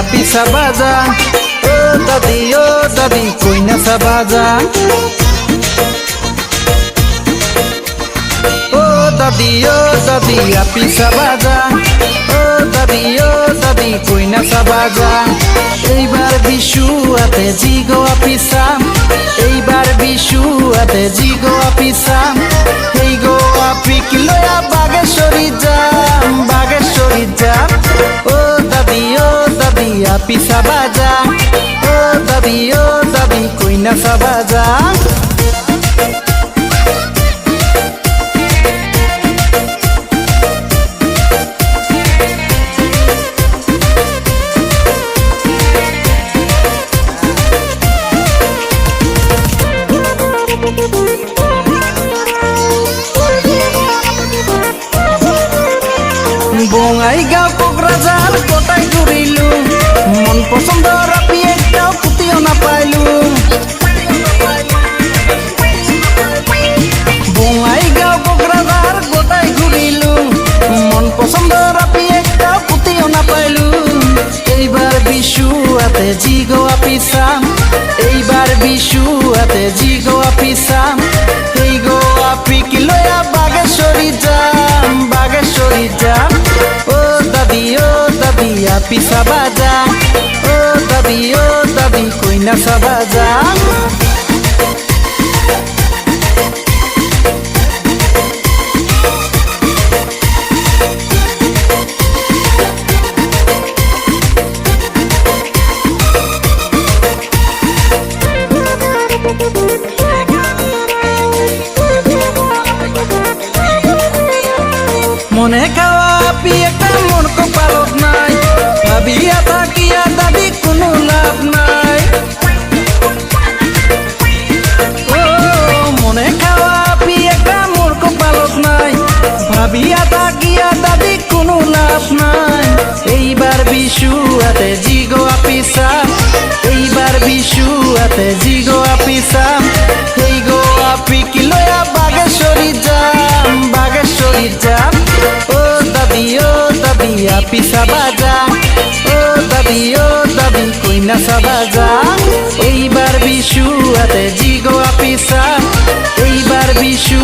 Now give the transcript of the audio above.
পিসা বাজা ও দাদি কই নাচা বাজা ও দাদি পিসা বাজা ও দাদি কই নাচা বাজা এইবার বিশু হাতে জিগো পিসা এইবার বিশু হাতে জিগো পিসা এই গো পিক লয়া বাগেশ্বরী যাম ও দাদি পিসা বাজা ও দাদি কই নাচা বাজা বঙাইগাঁও কোকরাঝার কোটায় ঘুরিলু মন পছন্দ রাপি একটাও পুতিও না পাইলু বঙাইগাঁও কোকরাঝার কোটায় ঘুরিলু মন পছন্দ রাপি একটাও পুতিও না পাইলু এইবার বিশু হাতে জিগো পিসা এইবার বিশু হাতে জিগো পিসা এই গো পিক লয়া বাগেশ্বরী যাম ও দাদি পিসা বাজা ও দাদি কই নাচা বাজা মনে খাওয়া পি একটা মন কপালত নাই ভাবিয়া থাকিয়া দাদি কোনো লাভ নাই ও মনে খাওয়া পি একটা মোর কপালত নাই ভাবিয়া থাকিয়া দাদি কোনো লাভ নাই এইবার বিশু হাতে জিগো পিসা এইবার বিশু হাতে জিগো পিসা এই গো পিক লয়া বাগেশ্বরী যাম ও দাদি পিসা বাজা ও দাদি কই নাচা বাজা এইবার বিশু হাতে জিগো পিসা এইবার বিশু